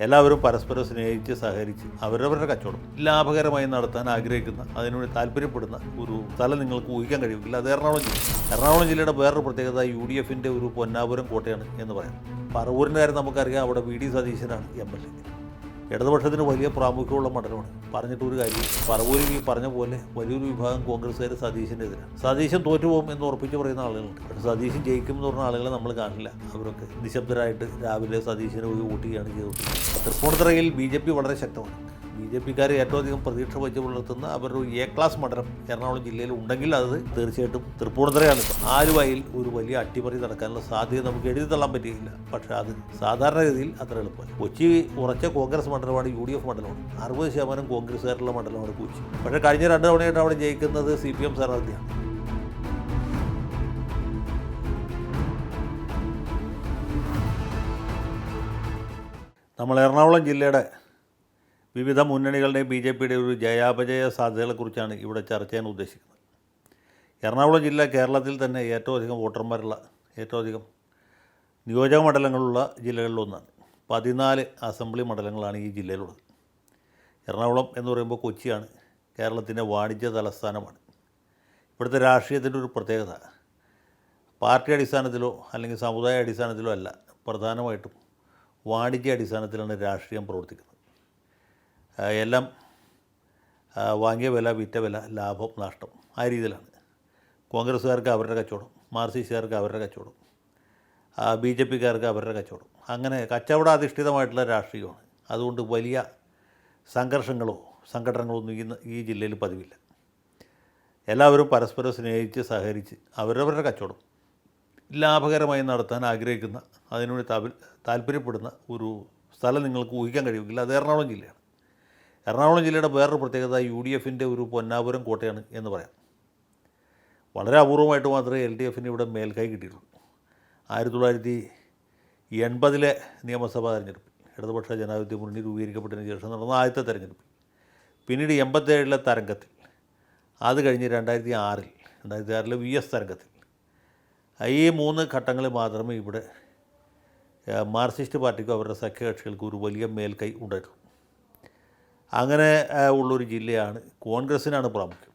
എല്ലാവരും പരസ്പരം സ്നേഹിച്ച് സഹകരിച്ച് അവരവരുടെ കച്ചവടം ലാഭകരമായി നടത്താൻ ആഗ്രഹിക്കുന്ന അതിനുവേണ്ടി താല്പര്യപ്പെടുന്ന ഒരു സ്ഥലം നിങ്ങൾക്ക് ഊഹിക്കാൻ കഴിയില്ല. അത് എറണാകുളം ജില്ലയുടെ വേറൊരു പ്രത്യേകത UDFിൻ്റെ ഒരു പൊന്നാപുരം കോട്ടയാണ് എന്ന് പറയാം. പറവൂരിൻ്റെ കാര്യം നമുക്കറിയാം. അവിടെ VD സതീശനാണ് MLA. ഇടതുപക്ഷത്തിന് വലിയ പ്രാമുഖ്യമുള്ള മണ്ഡലമാണ്. പറഞ്ഞിട്ടൊരു കാര്യം, പറവൂരിൽ ഈ പറഞ്ഞ പോലെ വലിയൊരു വിഭാഗം കോൺഗ്രസ്സുകാർ സതീശനെതിരാണ്. സതീശൻ തോറ്റുപോകും എന്ന് ഉറപ്പിച്ച് പറയുന്ന ആളുകളുണ്ട്. പക്ഷേ സതീശൻ ജയിക്കും എന്ന് പറഞ്ഞ ആളുകളെ നമ്മൾ കാണില്ല. അവരൊക്കെ നിശബ്ദരായിട്ട് രാവിലെ സതീശന് പോയി വോട്ട് ചെയ്യുകയാണ് ചെയ്തത്. തൃപ്പൂണിത്തുറയിൽ BJP വളരെ ശക്തമാണ്. BJPക്കാർ ഏറ്റവും അധികം പ്രതീക്ഷ വെച്ച് പുലർത്തുന്ന അവരുടെ ഒരു A ക്ലാസ് മണ്ഡലം എറണാകുളം ജില്ലയിൽ ഉണ്ടെങ്കിൽ അത് തീർച്ചയായിട്ടും തൃപ്പൂണിത്തുറയാണ്. ആലുവയിൽ ഒരു വലിയ അട്ടിമറി നടക്കാനുള്ള സാധ്യത നമുക്ക് എഴുതി തള്ളാൻ പറ്റിയില്ല. പക്ഷേ അത് സാധാരണഗതിയിൽ അത്ര എളുപ്പമല്ല. കൊച്ചി ഉറച്ച കോൺഗ്രസ് മണ്ഡലമാണ്, UDF മണ്ഡലമാണ്. 60% കോൺഗ്രസ്സുകാരുള്ള മണ്ഡലമാണ് കൊച്ചി. പക്ഷേ കഴിഞ്ഞ 2 തവണയായിട്ട് അവിടെ ജയിക്കുന്നത് CPM സ്ഥാനാർത്ഥിയാണ്. നമ്മൾ എറണാകുളം ജില്ലയുടെ വിവിധ മുന്നണികളുടെയും BJPയുടെ ഒരു ജയാപജയ സാധ്യതകളെക്കുറിച്ചാണ് ഇവിടെ ചർച്ച ചെയ്യാൻ ഉദ്ദേശിക്കുന്നത്. എറണാകുളം ജില്ല കേരളത്തിൽ തന്നെ ഏറ്റവും അധികം വോട്ടർമാരുള്ള, ഏറ്റവും അധികം നിയോജക മണ്ഡലങ്ങളുള്ള ജില്ലകളിലൊന്നാണ്. 14 അസംബ്ലി മണ്ഡലങ്ങളാണ് ഈ ജില്ലയിലുള്ളത്. എറണാകുളം എന്ന് പറയുമ്പോൾ കൊച്ചിയാണ്, കേരളത്തിൻ്റെ വാണിജ്യ തലസ്ഥാനമാണ്. ഇവിടുത്തെ രാഷ്ട്രീയത്തിൻ്റെ ഒരു പ്രത്യേകത പാർട്ടി അടിസ്ഥാനത്തിലോ അല്ലെങ്കിൽ സമുദായ അടിസ്ഥാനത്തിലോ അല്ല, പ്രധാനമായിട്ടും വാണിജ്യ അടിസ്ഥാനത്തിലാണ് രാഷ്ട്രീയം പ്രവർത്തിക്കുന്നത്. എല്ലാം വാങ്ങിയ വില, വിറ്റ വില, ലാഭം, നഷ്ടം, ആ രീതിയിലാണ്. കോൺഗ്രസ്സുകാർക്ക് അവരുടെ കച്ചവടം, മാർക്സിസ്റ്റുകാർക്ക് അവരുടെ കച്ചവടം, BJPക്കാർക്ക് അവരുടെ കച്ചവടം, അങ്ങനെ കച്ചവടാധിഷ്ഠിതമായിട്ടുള്ള രാഷ്ട്രീയമാണ്. അതുകൊണ്ട് വലിയ സംഘർഷങ്ങളോ സംഘടനകളോ ഒന്നും ഈ ജില്ലയിൽ പതിവില്ല. എല്ലാവരും പരസ്പരം സ്നേഹിച്ച് സഹകരിച്ച് അവരവരുടെ കച്ചവടം ലാഭകരമായി നടത്താൻ ആഗ്രഹിക്കുന്ന അതിനുവേണ്ടി താല്പര്യപ്പെടുന്ന ഒരു സ്ഥലം നിങ്ങൾക്ക് ഊഹിക്കാൻ കഴിയില്ല. അത് എറണാകുളം ജില്ലയാണ്. എറണാകുളം ജില്ലയുടെ വേറൊരു പ്രത്യേകത UDFിൻ്റെ ഒരു പൊന്നാപുരം കോട്ടയാണ് എന്ന് പറയാം. വളരെ അപൂർവമായിട്ട് മാത്രമേ LDFന് ഇവിടെ മേൽക്കൈ കിട്ടിയിട്ടുള്ളൂ. 1980 നിയമസഭാ തെരഞ്ഞെടുപ്പിൽ ഇടതുപക്ഷ ജനാധിപത്യ മുന്നണി രൂപീകരിക്കപ്പെട്ടതിന് ശേഷം നടന്ന ആദ്യത്തെ തെരഞ്ഞെടുപ്പിൽ, പിന്നീട് 87 തരംഗത്തിൽ, അത് കഴിഞ്ഞ് 2006 VS തരംഗത്തിൽ, ഈ 3 ഘട്ടങ്ങളിൽ മാത്രമേ ഇവിടെ മാർക്സിസ്റ്റ് പാർട്ടിക്കും അവരുടെ സഖ്യകക്ഷികൾക്കും ഒരു വലിയ മേൽക്കൈ ഉണ്ടായിട്ടുള്ളൂ. അങ്ങനെ ഉള്ളൊരു ജില്ലയാണ്. കോൺഗ്രസ്സിനാണ് പ്രാമുഖ്യം.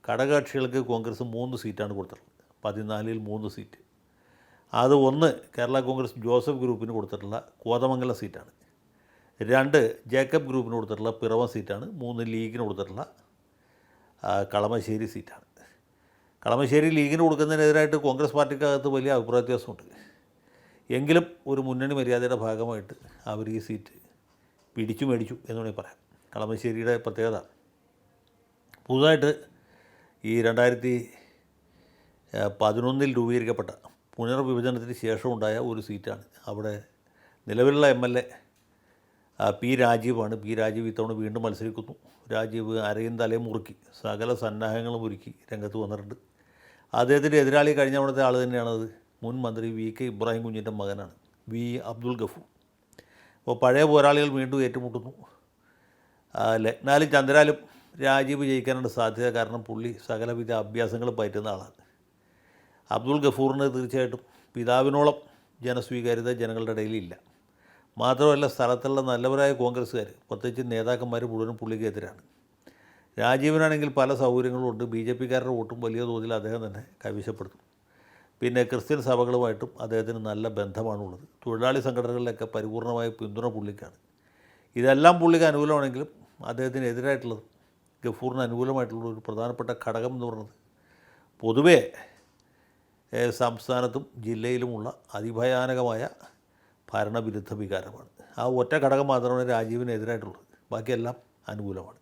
ഘടകകക്ഷികൾക്ക് കോൺഗ്രസ് 3 സീറ്റാണ് കൊടുത്തിട്ടുള്ളത്. 14ൽ 3 സീറ്റ്. അത് 1 കേരള കോൺഗ്രസ് ജോസഫ് ഗ്രൂപ്പിന് കൊടുത്തിട്ടുള്ള കോതമംഗലം സീറ്റാണ്. 2 ജേക്കബ് ഗ്രൂപ്പിന് കൊടുത്തിട്ടുള്ള പിറവം സീറ്റാണ്. 3 ലീഗിന് കൊടുത്തിട്ടുള്ള കളമശ്ശേരി സീറ്റാണ്. കളമശ്ശേരി ലീഗിന് കൊടുക്കുന്നതിനെതിരായിട്ട് കോൺഗ്രസ് പാർട്ടിക്കകത്ത് വലിയ അഭിപ്രായ വ്യത്യാസമുണ്ട്. എങ്കിലും ഒരു മുന്നണി മര്യാദയുടെ ഭാഗമായിട്ട് അവർ ഈ സീറ്റ് പിടിച്ചു മേടിച്ചു എന്ന് വേണമെങ്കിൽ പറയാം. കളമശ്ശേരിയുടെ പ്രത്യേകത പുതുതായിട്ട് ഈ 2011 രൂപീകരിക്കപ്പെട്ട പുനർവിഭജനത്തിന് ശേഷമുണ്ടായ ഒരു സീറ്റാണ്. അവിടെ നിലവിലുള്ള MLA P. രാജീവാണ്. P. രാജീവ് ഇത്തവണ വീണ്ടും മത്സരിക്കുന്നു. രാജീവ് അരയും തലയും മുറുക്കി സകല സന്നാഹങ്ങളും ഒരുക്കി രംഗത്ത് വന്നിട്ടുണ്ട്. അദ്ദേഹത്തിൻ്റെ എതിരാളി കഴിഞ്ഞ തവണത്തെ ആൾ തന്നെയാണത്. മുൻ മന്ത്രി VK ഇബ്രാഹിം കുഞ്ഞിൻ്റെ മകനാണ് V. അബ്ദുൽ ഗഫൂർ. അപ്പോൾ പഴയ പോരാളികൾ വീണ്ടും ഏറ്റുമുട്ടുന്നു. ലഗ്നാലും ചന്ദ്രാലും രാജീവ് ജയിക്കാനുള്ള സാധ്യത. കാരണം പുള്ളി സകലവിധ അഭ്യാസങ്ങൾ പയറ്റുന്ന ആളാണ്. അബ്ദുൽ ഗഫൂറിന് തീർച്ചയായിട്ടും പിതാവിനോളം ജനസ്വീകാര്യത ജനങ്ങളുടെ ഇടയിലില്ല. മാത്രമല്ല സ്ഥലത്തുള്ള നല്ലവരായ കോൺഗ്രസ്സുകാർ, പ്രത്യേകിച്ച് നേതാക്കന്മാർ മുഴുവനും പുള്ളിക്ക് എതിരാണ്. രാജീവിനാണെങ്കിൽ പല സൗകര്യങ്ങളും ഉണ്ട്. BJPക്കാരുടെ വോട്ടും വലിയ തോതിൽ അദ്ദേഹം തന്നെ കൈവശപ്പെടുത്തും. പിന്നെ ക്രിസ്ത്യൻ സഭകളുമായിട്ടും അദ്ദേഹത്തിന് നല്ല ബന്ധമാണുള്ളത്. തൊഴിലാളി സംഘടനകളിലൊക്കെ പരിപൂർണമായ പിന്തുണ പുള്ളിക്കാണ്. ഇതെല്ലാം പുള്ളിക്ക് അനുകൂലമാണെങ്കിലും അദ്ദേഹത്തിന് എതിരായിട്ടുള്ളത്, ഗഫൂറിന് അനുകൂലമായിട്ടുള്ള ഒരു പ്രധാനപ്പെട്ട ഘടകം എന്ന് പറയുന്നത് പൊതുവേ സംസ്ഥാനത്തും ജില്ലയിലുമുള്ള അതിഭയാനകമായ ഭരണവിരുദ്ധ വികാരമാണ്. ആ ഒറ്റ ഘടകം മാത്രമാണ് രാജീവിന് എതിരായിട്ടുള്ളത്. ബാക്കിയെല്ലാം അനുകൂലമാണ്.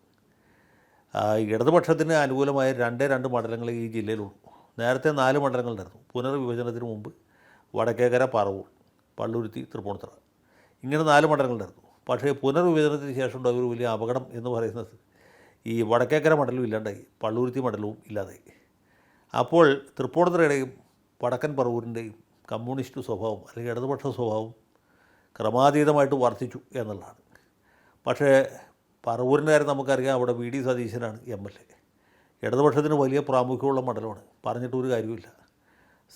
ഇടതുപക്ഷത്തിന് അനുകൂലമായ 2 മണ്ഡലങ്ങൾ ഈ ജില്ലയിലുള്ളൂ. നേരത്തെ 4 മണ്ഡലങ്ങളുണ്ടായിരുന്നു. പുനർവിഭജനത്തിന് മുമ്പ് വടക്കേക്കര, പറവൂർ, പള്ളുരുത്തി, തൃപ്പൂണിത്തുറ, ഇങ്ങനെ 4 മണ്ഡലങ്ങളുണ്ടായിരുന്നു. പക്ഷേ പുനർവിഭജനത്തിന് ശേഷം ഉണ്ടായ ഒരു വലിയ അപകടം എന്ന് പറയുന്നത് ഈ വടക്കേക്കര മണ്ഡലവും ഇല്ലാണ്ടായി, പള്ളുരുത്തി മണ്ഡലവും ഇല്ലാതായി. അപ്പോൾ തൃപ്പൂണിത്തുറയുടെയും വടക്കൻ പറവൂരിൻ്റെയും കമ്മ്യൂണിസ്റ്റ് സ്വഭാവം അല്ലെങ്കിൽ ഇടതുപക്ഷ സ്വഭാവം ക്രമാതീതമായിട്ട് വർദ്ധിച്ചു എന്നുള്ളതാണ്. പക്ഷേ പറവൂരിൻ്റെ കാര്യം നമുക്കറിയാം. അവിടെ VD സതീശനാണ് MLA. ഇടതുപക്ഷത്തിന് വലിയ പ്രാമുഖ്യമുള്ള മണ്ഡലമാണ്. പറഞ്ഞിട്ടൊരു കാര്യമില്ല.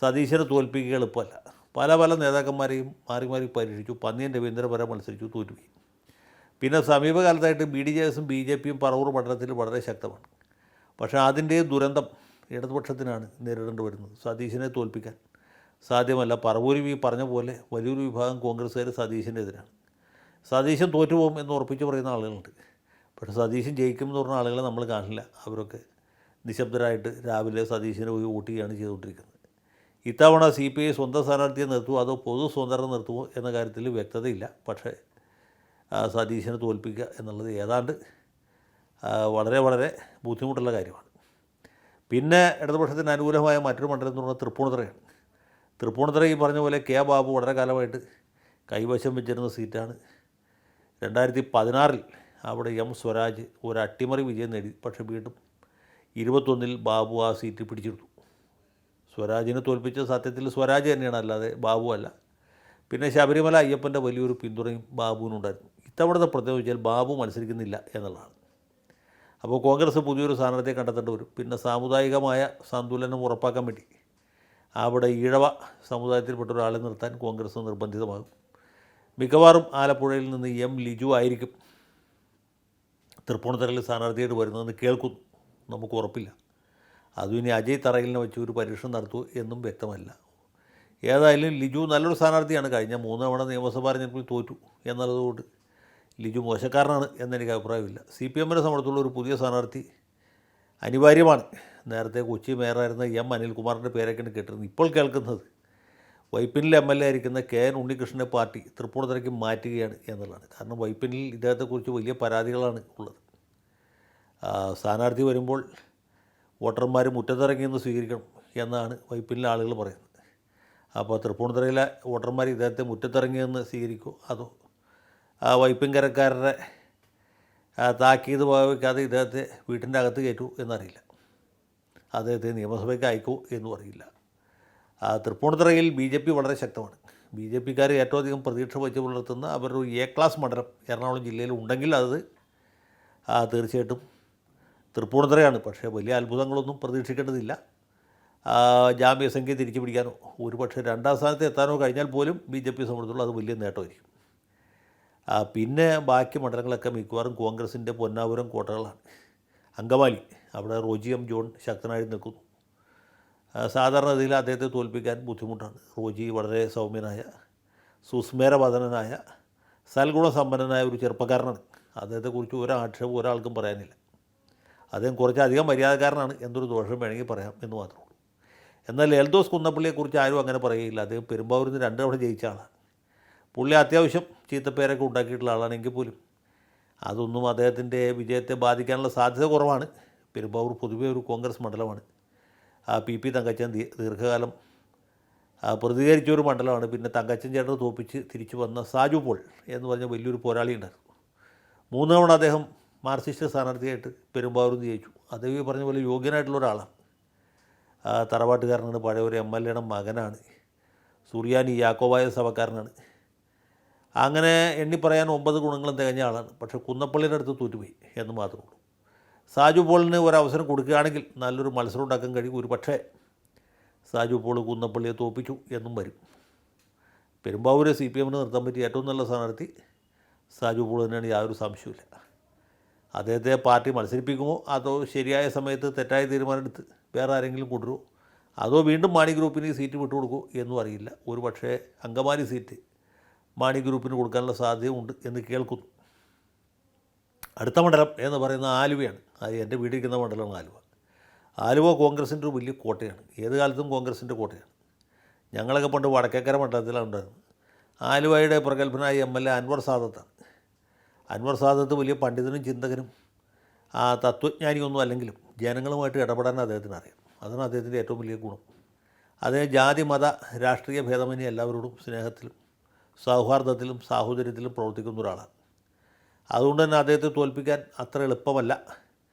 സതീശനെ തോൽപ്പിക്കുക എളുപ്പമല്ല. പല നേതാക്കന്മാരെയും മാറി പരീക്ഷിച്ചു. പന്നിയൻ രവീന്ദ്രൻ വരെ മത്സരിച്ചു, തോറ്റുപോയി. പിന്നെ സമീപകാലത്തായിട്ട് BDJS-ഉം BJP-യും പറവൂർ മണ്ഡലത്തിൽ വളരെ ശക്തമാണ്. പക്ഷേ അതിൻ്റെ ദുരന്തം ഇടതുപക്ഷത്തിനാണ് നേരിടേണ്ടി വരുന്നത്. സതീശനെ തോൽപ്പിക്കാൻ സാധ്യമല്ല. പറവൂരിൽ ഈ പറഞ്ഞ പോലെ വലിയൊരു വിഭാഗം കോൺഗ്രസ്സുകാർ സതീശൻ്റെ എതിരാണ്. സതീശൻ തോറ്റുപോകും എന്ന് ഉറപ്പിച്ച് പറയുന്ന ആളുകളുണ്ട്. പക്ഷേ സതീശൻ ജയിക്കുമെന്ന് പറഞ്ഞ ആളുകളെ നമ്മൾ കാണില്ല. അവരൊക്കെ നിശബ്ദരായിട്ട് രാവിലെ സതീശനെ പോയി വോട്ട് ചെയ്യുകയാണ് ചെയ്തുകൊണ്ടിരിക്കുന്നത്. ഇത്തവണ CPI സ്വന്തം സ്ഥാനാർത്ഥിയെ നിർത്തുമോ അതോ പൊതു സ്വതന്ത്രം നിർത്തുമോ എന്ന കാര്യത്തിൽ വ്യക്തതയില്ല. പക്ഷേ സതീശനെ തോൽപ്പിക്കുക എന്നുള്ളത് ഏതാണ്ട് വളരെ വളരെ ബുദ്ധിമുട്ടുള്ള കാര്യമാണ്. പിന്നെ ഇടതുപക്ഷത്തിന് അനുകൂലമായ മറ്റൊരു മണ്ഡലം എന്ന് പറഞ്ഞാൽ തൃപ്പൂണിത്തുറയാണ്. തൃപ്പൂണിത്തുറ ഈ പറഞ്ഞ പോലെ K. ബാബു വളരെ കാലമായിട്ട് കൈവശം വെച്ചിരുന്ന സീറ്റാണ്. 2016 അവിടെ M. സ്വരാജ് ഒരു അട്ടിമറി വിജയം നേടി. പക്ഷേ വീണ്ടും 21 ബാബു ആ സീറ്റ് പിടിച്ചെടുത്തു. സ്വരാജിനെ തോൽപ്പിച്ച സത്യത്തിൽ സ്വരാജ് തന്നെയാണ്, അല്ലാതെ ബാബു അല്ല. പിന്നെ ശബരിമല അയ്യപ്പൻ്റെ വലിയൊരു പിന്തുണയും ബാബുവിനുണ്ടായിരുന്നു. ഇത്തവണത്തെ പ്രത്യേകത വെച്ചാൽ ബാബു മത്സരിക്കുന്നില്ല എന്നുള്ളതാണ്. അപ്പോൾ കോൺഗ്രസ് പുതിയൊരു സ്ഥാനാർത്ഥിയെ കണ്ടെത്തേണ്ടി വരും. പിന്നെ സാമുദായികമായ സന്തുലനം ഉറപ്പാക്കാൻ വേണ്ടി അവിടെ ഈഴവ സമുദായത്തിൽപ്പെട്ട ഒരാളെ നിർത്താൻ കോൺഗ്രസ് നിർബന്ധിതമാകും. മിക്കവാറും ആലപ്പുഴയിൽ നിന്ന് M. ലിജു ആയിരിക്കും തൃപ്പൂണിത്തുറയിൽ സ്ഥാനാർത്ഥിയായിട്ട് വരുന്നതെന്ന് കേൾക്കുന്നു. നമുക്ക് ഉറപ്പില്ല. അതും ഇനി അജയ് തറയിലിനെ വെച്ച് ഒരു പരീക്ഷണം നടത്തുമോ എന്നും വ്യക്തമല്ല. ഏതായാലും ലിജു നല്ലൊരു സ്ഥാനാർത്ഥിയാണ്. കഴിഞ്ഞ 3 തവണ നിയമസഭാ തെരഞ്ഞെടുപ്പിൽ തോറ്റു എന്നുള്ളതുകൊണ്ട് ലിജു മോശക്കാരനാണ് എന്നെനിക്ക് അഭിപ്രായമില്ല. CPM-നെ സംബന്ധിച്ചുള്ള ഒരു പുതിയ സ്ഥാനാർത്ഥി അനിവാര്യമാണ്. നേരത്തെ കൊച്ചി മേയറായിരുന്ന M. അനിൽകുമാറിൻ്റെ പേരൊക്കെയാണ് കേട്ടിരുന്നത്. ഇപ്പോൾ കേൾക്കുന്നത് വൈപ്പിനിൽ MLA ആയിരിക്കുന്ന KN ഉണ്ണികൃഷ്ണനെ പാർട്ടി തൃപ്പൂണിത്തുറയ്ക്ക് മാറ്റുകയാണ് എന്നുള്ളതാണ്. കാരണം വൈപ്പിനിൽ ഇദ്ദേഹത്തെക്കുറിച്ച് വലിയ പരാതികളാണ് ഉള്ളത്. സ്ഥാനാർത്ഥി വരുമ്പോൾ വോട്ടർമാർ മുറ്റത്തിറങ്ങിയെന്ന് സ്വീകരിക്കണം എന്നാണ് വൈപ്പിനിലെ ആളുകൾ പറയുന്നത്. അപ്പോൾ തൃപ്പൂണിത്തുറയിലെ വോട്ടർമാർ ഇദ്ദേഹത്തെ മുറ്റത്തിറങ്ങിയെന്ന് സ്വീകരിക്കുമോ അതോ വൈപ്പിൻകരക്കാരുടെ താക്കീത് വയ്ക്കാതെ ഇദ്ദേഹത്തെ വീട്ടിൻ്റെ അകത്ത് കയറ്റൂ എന്നറിയില്ല. അദ്ദേഹത്തെ നിയമസഭയ്ക്ക് അയക്കൂ എന്നും അറിയില്ല. തൃപ്പൂണിത്തുറയിൽ BJP വളരെ ശക്തമാണ്. BJPക്കാർ ഏറ്റവും അധികം പ്രതീക്ഷ വെച്ച് പുലർത്തുന്ന അവരുടെ ഒരു A ക്ലാസ് മണ്ഡലം എറണാകുളം ജില്ലയിൽ ഉണ്ടെങ്കിൽ അത് തീർച്ചയായിട്ടും തൃപ്പൂണിത്തുറയാണ്. പക്ഷേ വലിയ അത്ഭുതങ്ങളൊന്നും പ്രതീക്ഷിക്കേണ്ടതില്ല. ജാമ്യസംഖ്യ തിരിച്ചു പിടിക്കാനോ ഒരു പക്ഷേ 2ാം സ്ഥാനത്ത് എത്താനോ കഴിഞ്ഞാൽ പോലും BJP സംബന്ധിച്ചുള്ള അത് വലിയ നേട്ടമായിരിക്കും. പിന്നെ ബാക്കി മണ്ഡലങ്ങളൊക്കെ മിക്കവാറും കോൺഗ്രസിൻ്റെ പൊന്നാപുരം കോട്ടകളാണ്. അങ്കമാലി അവിടെ റോജി M. ജോൺ ശക്തനായി നിൽക്കുന്നു. സാധാരണഗതിയിൽ അദ്ദേഹത്തെ തോൽപ്പിക്കാൻ ബുദ്ധിമുട്ടാണ്. റോജി വളരെ സൗമ്യനായ സുസ്മേരവദനായ സൽഗുണസമ്പന്നനായ ഒരു ചെറുപ്പക്കാരനാണ്. അദ്ദേഹത്തെക്കുറിച്ച് ഒരാക്ഷേപം ഒരാൾക്കും പറയാനില്ല. അദ്ദേഹം കുറച്ചധികം മര്യാദക്കാരനാണ് എന്നൊരു ദോഷം വേണമെങ്കിൽ പറയാം എന്ന് മാത്രമേ ഉള്ളൂ. എന്നാൽ എൽദോസ് കുന്നപ്പള്ളിയെക്കുറിച്ച് ആരും അങ്ങനെ പറയുകയില്ല. അദ്ദേഹം പെരുമ്പാവൂരിൽ നിന്ന് 2 തവണ ജയിച്ച ആളാണ്. പുള്ളി അത്യാവശ്യം ചീത്തപ്പേരൊക്കെ ഉണ്ടാക്കിയിട്ടുള്ള ആളാണെങ്കിൽ പോലും അതൊന്നും അദ്ദേഹത്തിൻ്റെ വിജയത്തെ ബാധിക്കാനുള്ള സാധ്യത കുറവാണ്. പെരുമ്പാവൂർ പൊതുവെ ഒരു കോൺഗ്രസ് മണ്ഡലമാണ്. PP തങ്കച്ചൻ ദീർഘകാലം പ്രതികരിച്ചൊരു മണ്ഡലമാണ്. പിന്നെ തങ്കച്ചൻ ചേട്ടനെ തോൽപ്പിച്ച് തിരിച്ചു വന്ന സാജു പോൾ എന്ന് പറഞ്ഞ വലിയൊരു പോരാളി ഉണ്ടായിരുന്നു. 3 തവണ അദ്ദേഹം മാർക്സിസ്റ്റ് സ്ഥാനാർത്ഥിയായിട്ട് പെരുമ്പാവൂരിൽ ജയിച്ചു. അദ്ദേഹം ഈ പറഞ്ഞ പോലെ യോഗ്യനായിട്ടുള്ള ഒരാളാണ്. തറവാട്ടുകാരനാണ്. പഴയ ഒരു MLA-യുടെ മകനാണ്. സുറിയാനി യാക്കോബായ സഭക്കാരനാണ്. അങ്ങനെ എണ്ണി പറയാൻ 9 ഗുണങ്ങളും തികഞ്ഞ ആളാണ്. പക്ഷേ കുന്നപ്പള്ളിയുടെ അടുത്ത് തോറ്റുപോയി എന്ന് മാത്രമേ ഉള്ളൂ. സാജു പോളിന് ഒരവസരം കൊടുക്കുകയാണെങ്കിൽ നല്ലൊരു മത്സരം ഉണ്ടാക്കാൻ കഴിയും. ഒരു പക്ഷേ സാജു പോൾ കുന്നപ്പള്ളിയെ തോൽപ്പിച്ചു എന്നും വരും. പെരുമ്പാവൂരെ CPM-ന് നിർത്താൻ പറ്റിയ ഏറ്റവും നല്ല സ്ഥാനാർത്ഥി സാജു പോൾ തന്നെയാണ്, യാതൊരു സംശയമില്ല. അദ്ദേഹത്തെ പാർട്ടി മത്സരിപ്പിക്കുമോ അതോ ശരിയായ സമയത്ത് തെറ്റായ തീരുമാനമെടുത്ത് വേറെ ആരെങ്കിലും കൊണ്ടുവരുമോ അതോ വീണ്ടും മാണി ഗ്രൂപ്പിന് സീറ്റ് വിട്ടുകൊടുക്കുമോ എന്നും അറിയില്ല. ഒരു പക്ഷേ അങ്കമാലി സീറ്റ് മാണി ഗ്രൂപ്പിന് കൊടുക്കാനുള്ള സാധ്യതയുണ്ട് എന്ന് കേൾക്കുന്നു. അടുത്ത മണ്ഡലം എന്ന് പറയുന്ന ആലുവയാണ്. അത് എൻ്റെ വീട്ടിലിരിക്കുന്ന മണ്ഡലമാണ് ആലുവ. ആലുവ കോൺഗ്രസിൻ്റെ ഒരു വലിയ കോട്ടയാണ്. ഏത് കാലത്തും കോൺഗ്രസിൻ്റെ കോട്ടയാണ്. ഞങ്ങളൊക്കെ പണ്ട് വടക്കേക്കര മണ്ഡലത്തിലാണ് ഉണ്ടായിരുന്നത്. ആലുവയുടെ പ്രഗത്ഭനായ MLA അൻവർ സാദത്താണ്. അൻവർ സാദത്ത് വലിയ പണ്ഡിതനും ചിന്തകനും തത്വജ്ഞാനിയൊന്നും അല്ലെങ്കിലും ജനങ്ങളുമായിട്ട് ഇടപെടാൻ അദ്ദേഹത്തിന് അറിയാം. അതാണ് അദ്ദേഹത്തിൻ്റെ ഏറ്റവും വലിയ ഗുണം. അദ്ദേഹം ജാതി മത രാഷ്ട്രീയ ഭേദമന്യേ എല്ലാവരോടും സ്നേഹത്തിലും സൗഹാർദ്ദത്തിലും സാഹോദര്യത്തിലും പ്രവർത്തിക്കുന്ന ഒരാളാണ്. അതുകൊണ്ട് തന്നെ അദ്ദേഹത്തെ തോൽപ്പിക്കാൻ അത്ര എളുപ്പമല്ല.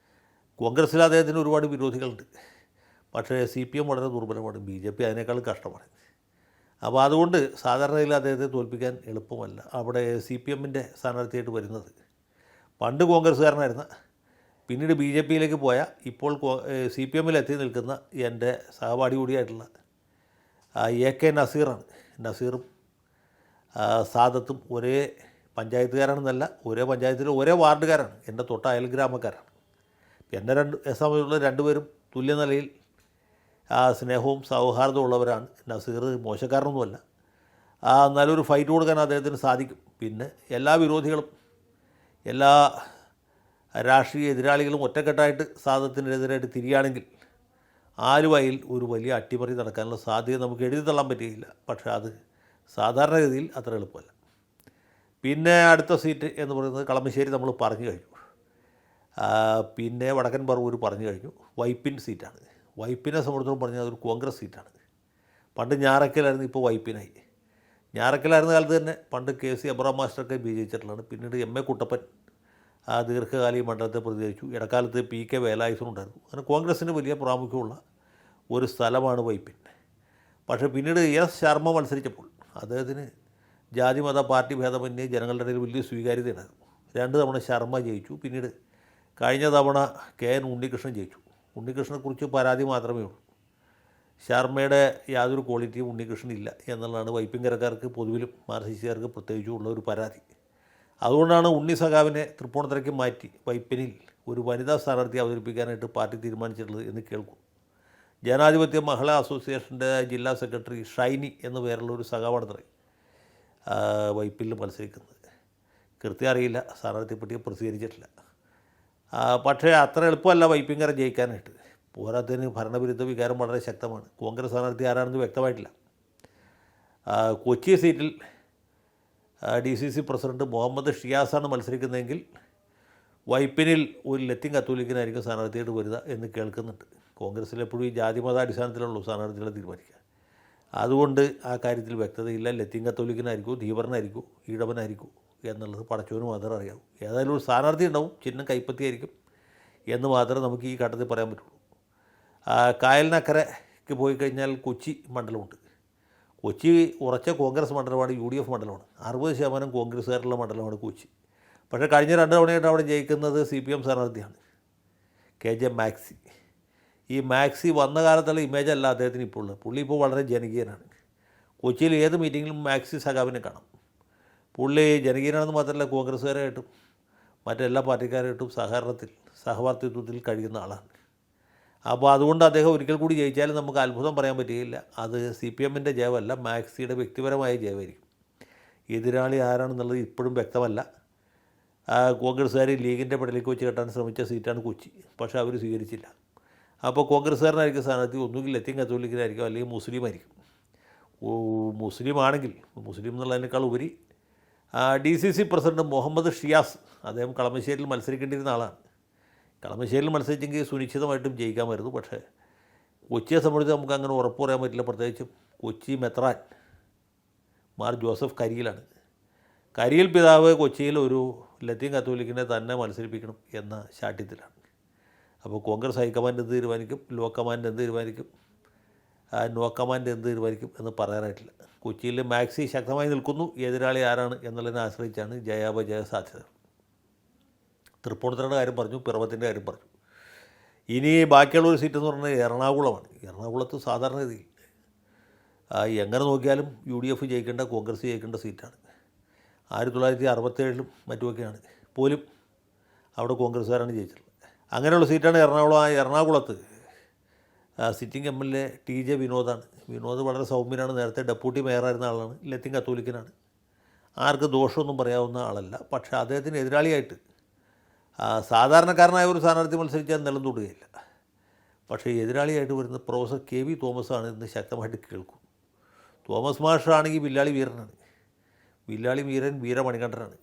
കോൺഗ്രസ്സിൽ അദ്ദേഹത്തിന് ഒരുപാട് വിരോധികളുണ്ട്. പക്ഷേ CPM വളരെ ദുർബലമാണ്. BJP അതിനേക്കാളും കഷ്ടമാണ്. അപ്പോൾ അതുകൊണ്ട് സാധാരണയിൽ അദ്ദേഹത്തെ തോൽപ്പിക്കാൻ എളുപ്പമല്ല. അവിടെ CPM-ൻ്റെ സ്ഥാനാർത്ഥിയായിട്ട് വരുന്നത് പണ്ട് കോൺഗ്രസ്സുകാരനായിരുന്ന പിന്നീട് BJP-യിലേക്ക് പോയ ഇപ്പോൾ CPM-ൽ എത്തി നിൽക്കുന്ന എൻ്റെ സഹപാഠി കൂടിയായിട്ടുള്ള AK നസീറാണ്. നസീറും സാദത്തും ഒരേ പഞ്ചായത്തുകാരാണെന്നല്ല, ഒരേ പഞ്ചായത്തിൽ ഒരേ വാർഡുകാരാണ്, എൻ്റെ തൊട്ട അയൽ ഗ്രാമക്കാരാണ്. എന്നെ സംബന്ധിച്ചുള്ള രണ്ടുപേരും തുല്യ നിലയിൽ സ്നേഹവും സൗഹാർദ്ദവും ഉള്ളവരാണ്. നസീർ മോശക്കാരനൊന്നുമല്ല. നല്ലൊരു ഫൈറ്റ് കൊടുക്കാൻ അദ്ദേഹത്തിന് സാധിക്കും. പിന്നെ എല്ലാ വിരോധികളും എല്ലാ രാഷ്ട്രീയ എതിരാളികളും ഒറ്റക്കെട്ടായിട്ട് സാധനത്തിനെതിരായിട്ട് തിരിയുകയാണെങ്കിൽ ആലുവയിൽ ഒരു വലിയ അട്ടിമറി നടക്കാനുള്ള സാധ്യത നമുക്ക് എഴുതി തള്ളാൻ പറ്റുകയില്ല. പക്ഷേ അത് സാധാരണഗതിയിൽ അത്ര എളുപ്പമല്ല. പിന്നെ അടുത്ത സീറ്റ് എന്ന് പറയുന്നത് കളമശ്ശേരി നമ്മൾ പറഞ്ഞു കഴിഞ്ഞു. പിന്നെ വടക്കൻ പറവൂർ പറഞ്ഞു കഴിഞ്ഞു. വൈപ്പിൻ സീറ്റാണ്. വൈപ്പിനെ സംബന്ധിച്ചിടത്തോളം പറഞ്ഞാൽ അതൊരു കോൺഗ്രസ് സീറ്റാണ്. പണ്ട് ഞാറക്കലായിരുന്നു, ഇപ്പോൾ വൈപ്പിനായി. ഞാറക്കലായിരുന്ന കാലത്ത് തന്നെ പണ്ട് KC അബ്രഹാം മാസ്റ്ററൊക്കെ വിജയിച്ചിട്ടുള്ളതാണ്. പിന്നീട് MA കുട്ടപ്പൻ ദീർഘകാലം ഈ മണ്ഡലത്തെ പ്രതികരിച്ചു. ഇടക്കാലത്ത് PK വേലായുധനുണ്ടായിരുന്നു. അങ്ങനെ കോൺഗ്രസ്സിന് വലിയ പ്രാമുഖ്യമുള്ള ഒരു സ്ഥലമാണ് വൈപ്പിൻ. പക്ഷേ പിന്നീട് S ശർമ്മ മത്സരിച്ചപ്പോൾ അദ്ദേഹത്തിന് ജാതിമത പാർട്ടി ഭേദമന്യേ ജനങ്ങളുടെ ഇടയിൽ വലിയ സ്വീകാര്യതയുണ്ടായിരുന്നു. 2 തവണ ശർമ്മ ജയിച്ചു. പിന്നീട് കഴിഞ്ഞ തവണ KN ഉണ്ണികൃഷ്ണൻ ജയിച്ചു. ഉണ്ണികൃഷ്ണനെക്കുറിച്ച് പരാതി മാത്രമേ ഉള്ളൂ. ശർമ്മയുടെ യാതൊരു ക്വാളിറ്റിയും ഉണ്ണികൃഷ്ണൻ ഇല്ല എന്നുള്ളതാണ് വൈപ്പിൻകരക്കാർക്ക് പൊതുവിലും മാർക്സിസ്റ്റുകാർക്ക് പ്രത്യേകിച്ചും ഉള്ള ഒരു പരാതി. അതുകൊണ്ടാണ് ഉണ്ണി സഖാവിനെ തൃപ്പൂണിത്തുറയ്ക്ക് മാറ്റി വൈപ്പിനിൽ ഒരു വനിതാ സ്ഥാനാർത്ഥിയെ അവതരിപ്പിക്കാനായിട്ട് പാർട്ടി തീരുമാനിച്ചിട്ടുള്ളത് എന്ന് കേൾക്കും. ജനാധിപത്യ മഹിളാ അസോസിയേഷൻ്റെ ജില്ലാ സെക്രട്ടറി ഷൈനി എന്ന പേരുള്ള ഒരു സഖാവാണത്രേ വൈപ്പിനിൽ മത്സരിക്കുന്നത്. കൃത്യം അറിയില്ല, സ്ഥാനാർത്ഥിപ്പട്ടിക പ്രസിദ്ധീകരിച്ചിട്ടില്ല. പക്ഷേ അത്ര എളുപ്പമല്ല വൈപ്പിൻകര ജയിക്കാനായിട്ട്. പോരാത്തതിന് ഭരണവിരുദ്ധ വികാരം വളരെ ശക്തമാണ്. കോൺഗ്രസ് സ്ഥാനാർത്ഥി ആരാണെന്ന് വ്യക്തമായിട്ടില്ല. കൊച്ചി സീറ്റിൽ DCC പ്രസിഡന്റ് മുഹമ്മദ് ഷിയാസാണ് മത്സരിക്കുന്നതെങ്കിൽ വൈപ്പിനിൽ ഒരു ലത്തീൻ കത്തോലിക്കനായിരിക്കും സ്ഥാനാർത്ഥിയായിട്ട് വരിക എന്ന് കേൾക്കുന്നുണ്ട്. കോൺഗ്രസ്സിൽ എപ്പോഴും ഈ ജാതിമതാടിസ്ഥാനത്തിലുള്ള സ്ഥാനാർത്ഥികളെ തീരുമാനിക്കുക. അതുകൊണ്ട് ആ കാര്യത്തിൽ വ്യക്തതയില്ല. ലത്തീൻ കത്തോലിക്കനായിരിക്കും, ധീവരനായിരിക്കും, ഈഴവനായിരിക്കും എന്നുള്ളത് പടച്ചവന് മാത്രമേ അറിയാവൂ. ഏതായാലും ഒരു സ്ഥാനാർത്ഥി ഉണ്ടാവും, ചിഹ്നം കൈപ്പത്തിയായിരിക്കും എന്ന് മാത്രമേ നമുക്ക് ഈ ഘട്ടത്തിൽ പറയാൻ പറ്റുള്ളൂ. കായലിനക്കരയ്ക്ക് പോയി കഴിഞ്ഞാൽ കൊച്ചി മണ്ഡലമുണ്ട്. കൊച്ചി ഉറച്ച കോൺഗ്രസ് മണ്ഡലമാണ്, UDF മണ്ഡലമാണ്. 60% കോൺഗ്രസ്സുകാരുള്ള മണ്ഡലമാണ് കൊച്ചി. പക്ഷേ കഴിഞ്ഞ 2 തവണയായിട്ട് അവിടെ ജയിക്കുന്നത് CPM സ്ഥാനാർത്ഥിയാണ്, KJ മാക്സി. ഈ മാക്സി വന്ന കാലത്തുള്ള ഇമേജ് അല്ല അദ്ദേഹത്തിന് ഇപ്പോൾ ഉള്ളത്. പുള്ളി ഇപ്പോൾ വളരെ ജനകീയനാണ്. കൊച്ചിയിൽ ഏത് മീറ്റിങ്ങിലും മാക്സി സഖാവിനെ കാണാം. പുള്ളി ജനകീയനാണെന്ന് മാത്രമല്ല, കോൺഗ്രസ്സുകാരായിട്ടും മറ്റെല്ലാ പാർട്ടിക്കാരായിട്ടും സഹവർത്തിത്വത്തിൽ കഴിയുന്ന ആളാണ്. അപ്പോൾ അതുകൊണ്ട് അദ്ദേഹം ഒരിക്കൽ കൂടി ജയിച്ചാലും നമുക്ക് അത്ഭുതം പറയാൻ പറ്റുകയില്ല. അത് CPMൻ്റെ ജയമല്ല, മാക്സിയുടെ വ്യക്തിപരമായ ജയമായിരിക്കും. എതിരാളി ആരാണെന്നുള്ളത് ഇപ്പോഴും വ്യക്തമല്ല. കോൺഗ്രസ്സുകാർ ലീഗിൻ്റെ പടലേക്ക് വെച്ച് കെട്ടാൻ ശ്രമിച്ച സീറ്റാണ് കൊച്ചി. പക്ഷേ അവർ സ്വീകരിച്ചില്ല. അപ്പോൾ കോൺഗ്രസ്സുകാരനായിരിക്കും സ്ഥാനാർത്ഥി. ഒന്നുകിൽ ലത്തീൻ കത്തോലിക്കനായിരിക്കും, അല്ലെങ്കിൽ മുസ്ലിം ആയിരിക്കും. മുസ്ലിം ആണെങ്കിൽ, മുസ്ലിം എന്നുള്ളതിനേക്കാൾ ഉപരി DCC പ്രസിഡന്റ് മുഹമ്മദ് ഷിയാസ്, അദ്ദേഹം കളമശ്ശേരിയിൽ മത്സരിക്കേണ്ടിയിരുന്ന ആളാണ്. കളമശ്ശേരിയിൽ മത്സരിച്ചെങ്കിൽ സുനിശ്ചിതമായിട്ടും ജയിക്കാമായിരുന്നു. പക്ഷേ കൊച്ചിയെ സംബന്ധിച്ച് നമുക്ക് അങ്ങനെ ഉറപ്പ് പറയാൻ പറ്റില്ല. പ്രത്യേകിച്ചും കൊച്ചി മെത്രാൻ മാർ ജോസഫ് കരിയിലാണ്. കരിയിൽ പിതാവ് കൊച്ചിയിൽ ഒരു ലത്തീൻ കത്തോലിക്കിനെ തന്നെ മത്സരിപ്പിക്കണം എന്ന ശാഠ്യത്തിലാണ്. അപ്പോൾ കോൺഗ്രസ് ഹൈക്കമാൻഡ് എന്ത് തീരുമാനിക്കും, ലോ കമാൻഡ് എന്ത് തീരുമാനിക്കും, നോ കമാൻഡ് എന്ത് തീരുമാനിക്കും എന്ന് പറയാനായിട്ടില്ല. കൊച്ചിയിൽ മാക്സി ശക്തമായി നിൽക്കുന്നു. എതിരാളി ആരാണ് എന്നുള്ളതിനെ ആശ്രയിച്ചാണ് ജയാപജയ സാധ്യത. തൃപ്പൂണിത്തുറയുടെ കാര്യം പറഞ്ഞു, പിറവത്തിൻ്റെ കാര്യം പറഞ്ഞു. ഇനി ബാക്കിയുള്ള ഒരു സീറ്റ് എന്ന് പറഞ്ഞാൽ എറണാകുളമാണ്. എറണാകുളത്ത് സാധാരണഗതിയിൽ എങ്ങനെ നോക്കിയാലും UDF ജയിക്കേണ്ട, കോൺഗ്രസ് ജയിക്കേണ്ട സീറ്റാണ്. 1967 മറ്റുമൊക്കെയാണ് പോലും അവിടെ കോൺഗ്രസ്സുകാരാണ് ജയിച്ചിട്ടുള്ളത്. അങ്ങനെയുള്ള സീറ്റാണ് എറണാകുളം. എറണാകുളത്ത് സിറ്റിംഗ് MLA TJ വിനോദാണ്. വിനോദ് വളരെ സൗമ്യനാണ്. നേരത്തെ ഡെപ്യൂട്ടി മേയറായിരുന്ന ആളാണ്. ലത്തീൻ കത്തോലിക്കനാണ്. ആർക്ക് ദോഷമൊന്നും പറയാവുന്ന ആളല്ല. പക്ഷേ അദ്ദേഹത്തിന് എതിരാളിയായിട്ട് സാധാരണക്കാരനായ ഒരു സ്ഥാനാർത്ഥി മത്സരിച്ചാൽ നിലം തൊടുകയില്ല. പക്ഷേ എതിരാളിയായിട്ട് വരുന്നത് പ്രൊഫസർ KV തോമസാണ് എന്ന് ശക്തമായിട്ട് കേൾക്കും. തോമസ് മാഷാണെങ്കിൽ വില്ലാളി വീരനാണ്. വില്ലാളി വീരൻ വീരമണികണ്ഠനാണ്.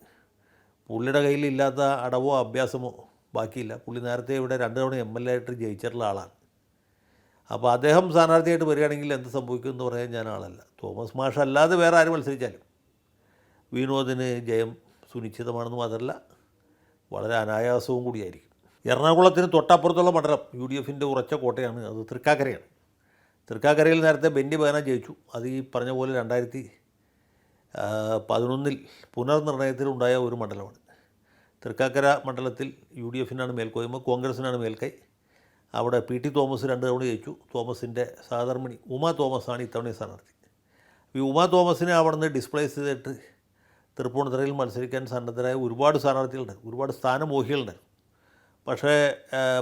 പുള്ളിയുടെ കയ്യിലില്ലാത്ത അടവോ അഭ്യാസമോ ബാക്കിയില്ല. പുള്ളി നേരത്തെ ഇവിടെ 2 തവണ MLA ആയിട്ട് ജയിച്ചിട്ടുള്ള ആളാണ്. അപ്പോൾ അദ്ദേഹം സ്ഥാനാർത്ഥിയായിട്ട് വരികയാണെങ്കിൽ എന്ത് സംഭവിക്കും എന്ന് പറയാൻ ഞാൻ ആളല്ല. തോമസ് മാഷ് അല്ലാതെ വേറെ ആര് മത്സരിച്ചാലും വിനോദിന് ജയം സുനിശ്ചിതമാണെന്ന് മാത്രമല്ല, വളരെ അനായാസവും കൂടിയായിരിക്കും. എറണാകുളത്തിന് തൊട്ടപ്പുറത്തുള്ള മണ്ഡലം UDFൻ്റെ ഉറച്ച കോട്ടയാണ്. അത് തൃക്കാക്കരയാണ്. തൃക്കാക്കരയിൽ നേരത്തെ ബെന്നി ബഹന ജയിച്ചു. അത് ഈ പറഞ്ഞ പോലെ 2011 പുനർനിർണയത്തിലുണ്ടായ ഒരു മണ്ഡലമാണ്. തൃക്കാക്കര മണ്ഡലത്തിൽ UDFനാണ് മേൽക്കോയ്മ, കോൺഗ്രസിനാണ് മേൽക്കൈ. അവിടെ PT തോമസ് 2 തവണ ജയിച്ചു. തോമസിൻ്റെ സഹധർമ്മിണി ഉമ തോമസാണ് ഇത്തവണ സ്ഥാനാർത്ഥി. ഈ ഉമ തോമസിനെ അവിടെ നിന്ന് ഡിസ്പ്ലേസ് ചെയ്തിട്ട് തൃപ്പൂണിത്തുറയിൽ മത്സരിക്കാൻ സന്നദ്ധരായ ഒരുപാട് സ്ഥാനാർത്ഥികളുണ്ട്, ഒരുപാട് സ്ഥാനമോഹികളുണ്ട്. പക്ഷേ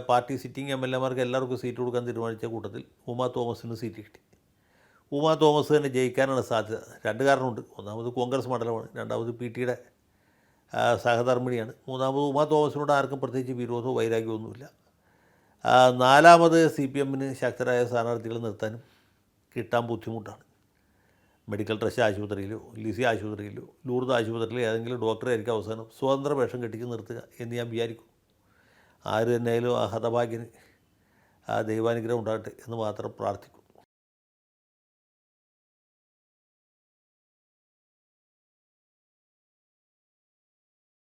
പാർട്ടി സിറ്റിംഗ് എം എൽ എമാർക്ക് എല്ലാവർക്കും സീറ്റ് കൊടുക്കാൻ തീരുമാനിച്ച കൂട്ടത്തിൽ ഉമാ തോമസിന് സീറ്റ് കിട്ടി. ഉമാ തോമസ് തന്നെ ജയിക്കാനാണ് സാധ്യത. രണ്ട് കാരണമുണ്ട്. ഒന്നാമത് കോൺഗ്രസ് മണ്ഡലമാണ്, രണ്ടാമത് പി ടിയുടെ സഹധർമ്മിണിയാണ്, മൂന്നാമത് ഉമാ തോമസിനോട് ആർക്കും പ്രത്യേകിച്ച് വിരോധമോ വൈരാഗ്യമൊന്നുമില്ല. നാലാമത് സി പി എമ്മിന് ശക്തരായ സ്ഥാനാർത്ഥികൾ നിർത്താനും കിട്ടാൻ ബുദ്ധിമുട്ടാണ്. മെഡിക്കൽ ട്രസ്റ്റ് ആശുപത്രിയിലോ ലിസി ആശുപത്രിയിലോ ലൂർദ് ആശുപത്രിയിലോ ഏതെങ്കിലും ഡോക്ടറായിരിക്കും അവസാനം സ്വതന്ത്ര വേഷം കെട്ടിച്ച് നിർത്തുക എന്ന് ഞാൻ വിചാരിക്കും. ആര് തന്നെയായാലും ആ ഹതഭാഗ്യന് ആ ദൈവാനുഗ്രഹം ഉണ്ടാകട്ടെ എന്ന് മാത്രം പ്രാർത്ഥിക്കും.